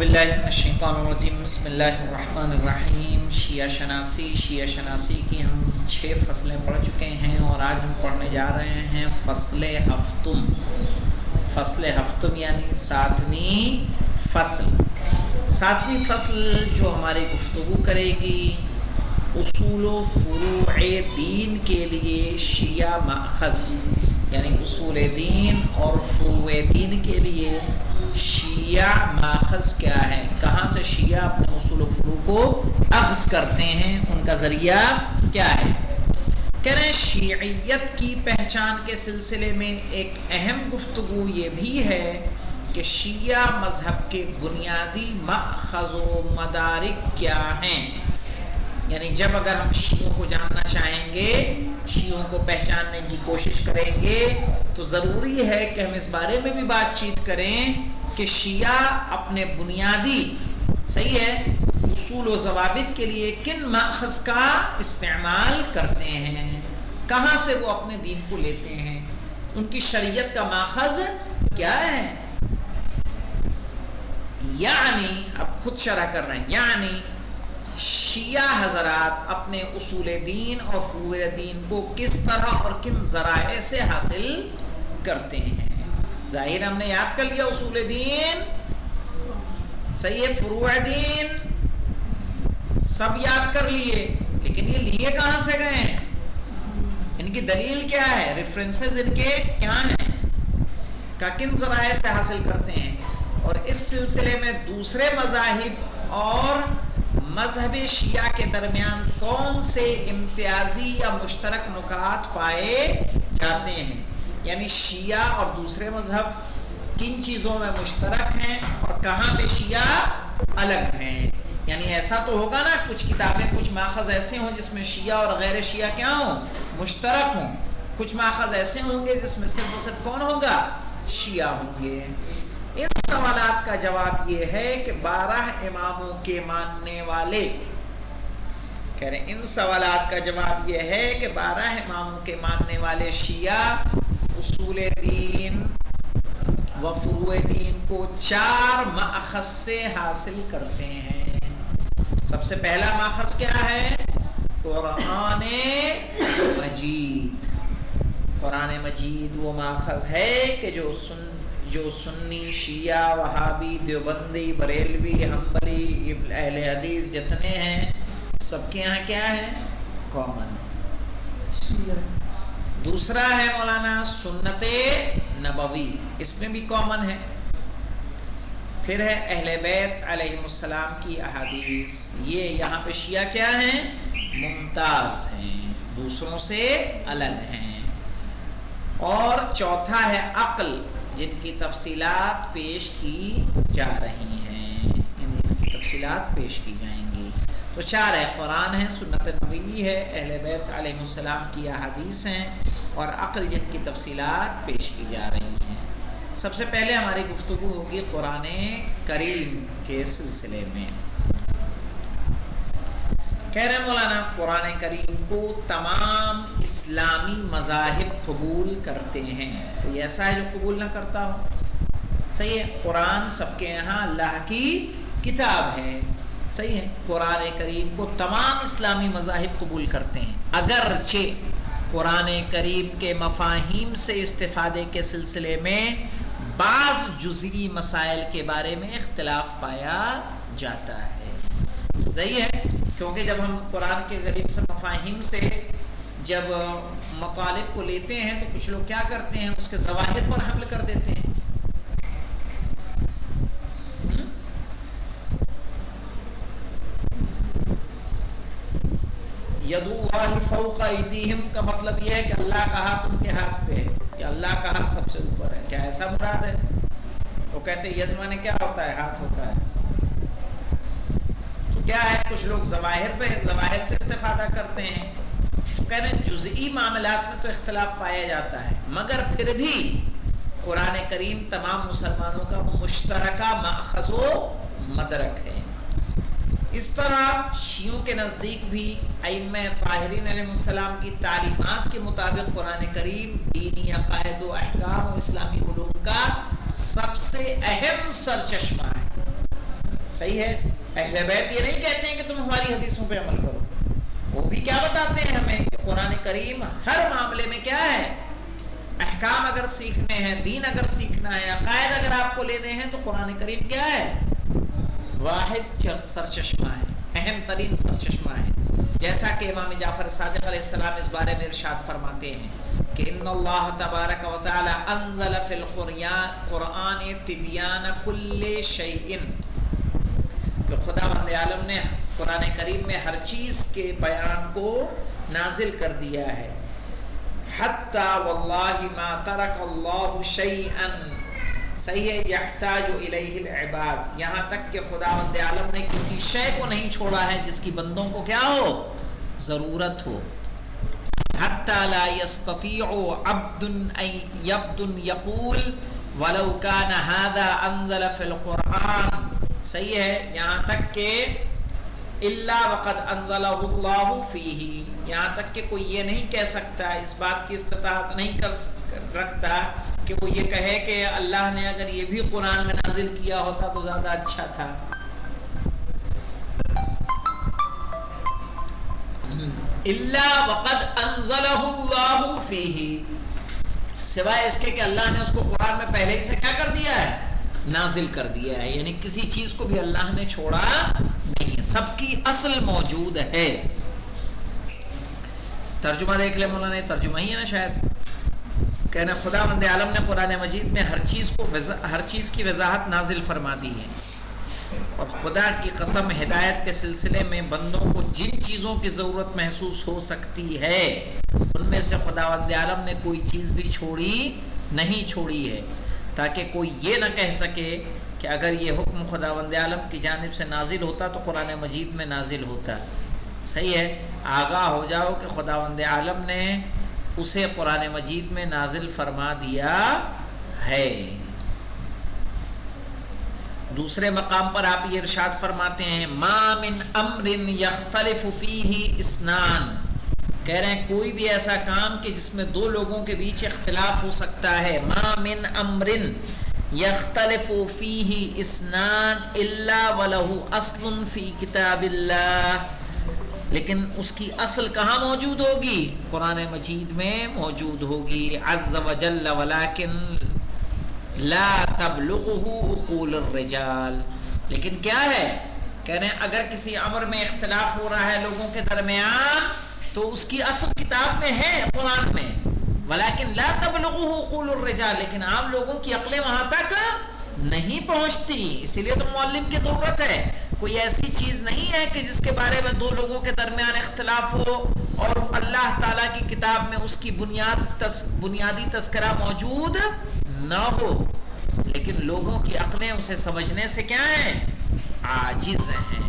باللہ من الشیطان الرجیم بسم اللہ الرحمن الرحیم۔ شیعہ شناسی کی ہم 6 فصلیں پڑھ چکے ہیں اور آج ہم پڑھنے جا رہے ہیں فصل ہفتم یعنی 7ویں فصل جو ہماری گفتگو کرے گی اصول و فروع دین کے لیے شیعہ ماخذ، یعنی اصول دین اور فروع دین کے لیے شیعہ ماخذ کیا ہے، کہاں سے شیعہ اپنے اصول و فروع کو اخذ کرتے ہیں، ان کا ذریعہ کیا ہے۔ کہہ رہے ہیں شیعیت کی پہچان کے سلسلے میں ایک اہم گفتگو یہ بھی ہے کہ شیعہ مذہب کے بنیادی ماخذ و مدارک کیا ہیں، یعنی جب اگر ہم شیعوں کو جاننا چاہیں گے، شیعوں کو پہچاننے کی کوشش کریں گے تو ضروری ہے کہ ہم اس بارے میں بھی بات چیت کریں کہ شیعہ اپنے بنیادی اصول و ضوابط کے لیے کن ماخذ کا استعمال کرتے ہیں، کہاں سے وہ اپنے دین کو لیتے ہیں، ان کی شریعت کا ماخذ کیا ہے۔ یعنی اب خود شرح کر رہے ہیں، یعنی شیعہ حضرات اپنے اصول دین اور فروع دین کو کس طرح اور کن ذرائع سے حاصل کرتے ہیں۔ ظاہر ہم نے یاد کر لیا اصول دین، فروع دین سب یاد کر لیے، لیکن یہ لیے کہاں سے گئے ہیں، ان کی دلیل کیا ہے، ریفرنسز ان کے کیا ہیں، کن ذرائع سے حاصل کرتے ہیں۔ اور اس سلسلے میں دوسرے مذاہب اور مذہب شیعہ کے درمیان کون سے امتیازی یا مشترک نکات پائے جاتے ہیں، یعنی شیعہ اور دوسرے مذہب کن چیزوں میں مشترک ہیں اور کہاں پہ شیعہ الگ ہیں۔ یعنی ایسا تو ہوگا نا، کچھ کتابیں کچھ ماخذ ایسے ہوں جس میں شیعہ اور غیر شیعہ کیا ہوں، مشترک ہوں، کچھ ماخذ ایسے ہوں گے جس میں صرف و صرف کون ہوگا، شیعہ ہوں گے۔ ان سوالات کا جواب یہ ہے کہ 12 اماموں کے ماننے والے، کہہ رہے ہیں ان سوالات کا جواب یہ ہے کہ 12 اماموں کے ماننے والے شیعہ اصول دین و فروع دین کو 4 ماخذ سے حاصل کرتے ہیں۔ سب سے پہلا ماخذ کیا ہے، قرآن مجید۔ قرآن مجید وہ ماخذ ہے کہ جو سنی، شیعہ، وہابی، دیوبندی، بریلوی، حنبلی، اہل حدیث جتنے ہیں سب کے یہاں کیا ہے، کامن۔ دوسرا ہے مولانا سنت نبوی، اس میں بھی کامن ہے۔ پھر ہے اہل بیت علیہ السلام کی احادیث، یہ یہاں پہ شیعہ کیا ہیں، ممتاز ہیں، دوسروں سے الگ ہیں۔ اور چوتھا ہے عقل، جن کی تفصیلات پیش کی جا رہی ہیں، ان کی تفصیلات پیش کی جائیں گی۔ تو 4 ہے، قرآن ہے، سنت نبوی ہے، اہل بیت علیہ السلام کی احادیث ہیں اور عقل جن کی تفصیلات پیش کی جا رہی ہیں۔ سب سے پہلے ہماری گفتگو ہوگی قرآن کریم کے سلسلے میں۔ کہہ رہے ہیں مولانا قرآن کریم کو تمام اسلامی مذاہب قبول کرتے ہیں، کوئی ایسا ہے جو قبول نہ کرتا ہو، ہے، قرآن سب کے یہاں اللہ کی کتاب ہے، ہے، قرآن کریم کو تمام اسلامی مذاہب قبول کرتے ہیں، اگرچہ قرآن کریم کے مفاہیم سے استفادے کے سلسلے میں بعض جزئی مسائل کے بارے میں اختلاف پایا جاتا ہے۔ صحیح ہے، کیونکہ جب ہم قرآن کے کریم سے مفاہیم سے جب مطالب کو لیتے ہیں تو کچھ لوگ کیا کرتے ہیں، اس کے ظواہر پر حمل کر دیتے ہیں۔ ید اللہ فوق ایدیہم کا مطلب یہ ہے کہ اللہ کا ہاتھ ان کے ہاتھ پہ ہے، یا اللہ کا ہاتھ سب سے اوپر ہے، کیا ایسا مراد ہے؟ وہ کہتے ہیں ید مانے کیا ہوتا ہے، ہاتھ ہوتا ہے۔ کیا ہے، کچھ لوگ ظواہر سے استفادہ کرتے ہیں، کہہ رہے ہیں جزئی معاملات میں تو اختلاف پایا جاتا ہے، مگر پھر بھی قرآن کریم تمام مسلمانوں کا مشترکہ ماخذ و مدرک ہے۔ اس طرح شیعوں کے نزدیک بھی ائمہ طاہرین علیہ السلام کی تعلیمات کے مطابق قرآن کریم دینی عقائد و احکام و اسلامی علوم کا سب سے اہم سرچشمہ ہے۔ صحیح ہے. اہل بیت یہ نہیں کہتے ہیں کہ تم ہماری حدیثوں پہ عمل کرو. وہ بھی کیا بتاتے ہیں ہمیں کہ قرآن کریم ہر معاملے میں کیا ہے، احکام اگر سیکھنے ہیں، دین اگر سیکھنا ہے، عقائد اگر آپ کو لینے ہیں تو قرآن کریم کیا ہے، واحد سرچشمہ ہے، اہم ترین سرچشمہ ہے. جیسا کہ امام جعفر صادق علیہ السلام اس بارے میں ارشاد فرماتے ہیں کہ ان اللہ تبارک و تعالی انزل فی القرآن تبیان کل شیء، کہ خداوند عالم نے قرآن کریم میں ہر چیز کے بیان کو نازل کر دیا ہے. حتی واللہ ما ترک اللہ شیئا، صحیح ہے، یحتاج الیہ العباد، یہاں تک کہ خداوند عالم نے کسی شے کو نہیں چھوڑا ہے جس کی بندوں کو کیا ہو، ضرورت ہو. حتی لا یستطیع عبد ان یقول ولو کان ھذا انزل فی القرآن، صحیح ہے، یہاں تک کہ الا وقد انزلہ اللہ فیہ، یہاں تک کہ کوئی یہ نہیں کہہ سکتا، اس بات کی استطاعت نہیں کر رکھتا کہ وہ یہ کہے کہ اللہ نے اگر یہ بھی قرآن میں نازل کیا ہوتا تو زیادہ اچھا تھا. الا وقد انزلہ اللہ فیہ، سوائے اس کے کہ اللہ نے اس کو قرآن میں پہلے ہی سے کیا کر دیا ہے، نازل کر دیا ہے. یعنی کسی چیز کو بھی اللہ نے چھوڑا نہیں، سب کی اصل موجود ہے. ترجمہ دیکھ لیں مولانا، ترجمہ ہی ہے نا شاید، کہنا خداوند عالم نے قرآن مجید میں ہر چیز کی وضاحت نازل فرما دی ہے، اور خدا کی قسم ہدایت کے سلسلے میں بندوں کو جن چیزوں کی ضرورت محسوس ہو سکتی ہے ان میں سے خداوند عالم نے کوئی چیز بھی نہیں چھوڑی ہے، تاکہ کوئی یہ نہ کہہ سکے کہ اگر یہ حکم خداوند عالم کی جانب سے نازل ہوتا تو قرآن مجید میں نازل ہوتا. صحیح ہے، آگاہ ہو جاؤ کہ خداوند عالم نے اسے قرآن مجید میں نازل فرما دیا ہے. دوسرے مقام پر آپ یہ ارشاد فرماتے ہیں ما من امر یختلف فیہ اثنان، کہہ رہے ہیں کوئی بھی ایسا کام کہ جس میں دو لوگوں کے بیچ اختلاف ہو سکتا ہے، ما من امر یختلف فیہ اثنان الا ولہ اصل فی کتاب اللہ، لیکن اس کی اصل کہاں موجود ہوگی، قرآن مجید میں موجود ہوگی. عز وجل ولکن لا تبلغہ عقول الرجال، لیکن کیا ہے، کہہ رہے ہیں اگر کسی امر میں اختلاف ہو رہا ہے لوگوں کے درمیان تو اس کی اصل کتاب میں ہے، قرآن میں، ولیکن لا تبلغہ عقول الرجال، لیکن عام لوگوں کی عقلیں وہاں تک نہیں پہنچتی. اسی لیے تو معلم کی ضرورت ہے. کوئی ایسی چیز نہیں ہے کہ جس کے بارے میں دو لوگوں کے درمیان اختلاف ہو اور اللہ تعالیٰ کی کتاب میں اس کی بنیادی تذکرہ موجود نہ ہو، لیکن لوگوں کی عقلیں اسے سمجھنے سے کیا ہیں، عاجز ہیں.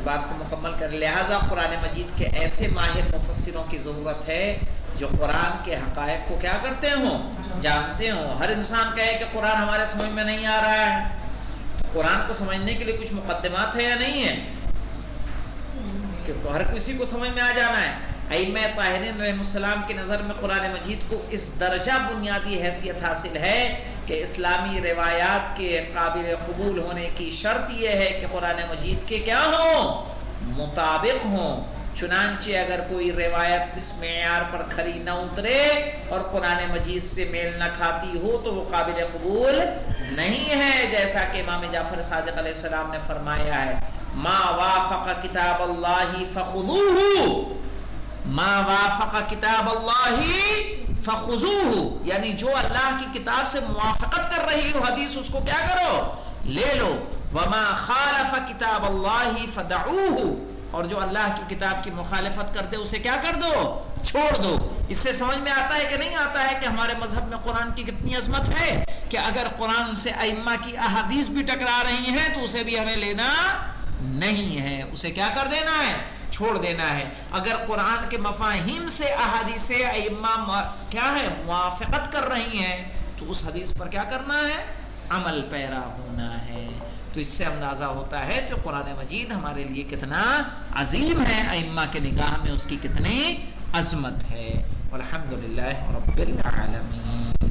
بات کو مکمل کر، لہٰذا قرآن مجید کے ایسے ماہر مفسروں کی ضرورت ہے جو قرآن کے حقائق کو کیا کرتے ہوں، جانتے ہوں. ہر انسان کہے کہ قرآن ہمارے سمجھ میں نہیں آ رہا ہے، تو قرآن کو سمجھنے کے لیے کچھ مقدمات ہے یا نہیں ہے، کہ تو ہر کسی کو سمجھ میں آ جانا ہے. ائمہ طاہرین علیہ السلام کی نظر میں قرآن مجید کو اس درجہ بنیادی حیثیت حاصل ہے کہ اسلامی روایات کے قابل قبول ہونے کی شرط یہ ہے کہ قرآن مجید کے کیا ہوں، مطابق ہوں. چنانچہ اگر کوئی روایت اس معیار پر کھری نہ اترے اور قرآن مجید سے میل نہ کھاتی ہو تو وہ قابل قبول نہیں ہے. جیسا کہ امام جعفر صادق علیہ السلام نے فرمایا ہے، ما وافق کتاب اللہ فخذوہ، ما وافق کتاب اللہ فخذوہ، یعنی جو اللہ کی کتاب سے موافقت کر رہی ہو حدیث اس کو کیا کرو، لے لو. وما خالف کتاب اللہ فدعوہ، اور جو اللہ کی کتاب کی مخالفت کر دے اسے کیا کر دو، چھوڑ دو. اس سے سمجھ میں آتا ہے کہ نہیں آتا ہے کہ ہمارے مذہب میں قرآن کی کتنی عظمت ہے کہ اگر قرآن سے ائمہ کی احادیث بھی ٹکرا رہی ہیں تو اسے بھی ہمیں لینا نہیں ہے، اسے کیا کر دینا ہے، چھوڑ دینا ہے. اگر قرآن کے مفاہیم سے احادیث ائمہ کیا ہے، موافقت کر رہی ہیں تو اس حدیث پر کیا کرنا ہے، عمل پیرا ہونا ہے. تو اس سے اندازہ ہوتا ہے کہ قرآن مجید ہمارے لیے کتنا عظیم ہے، ائمہ کے نگاہ میں اس کی کتنی عظمت ہے. والحمدللہ رب العالمین.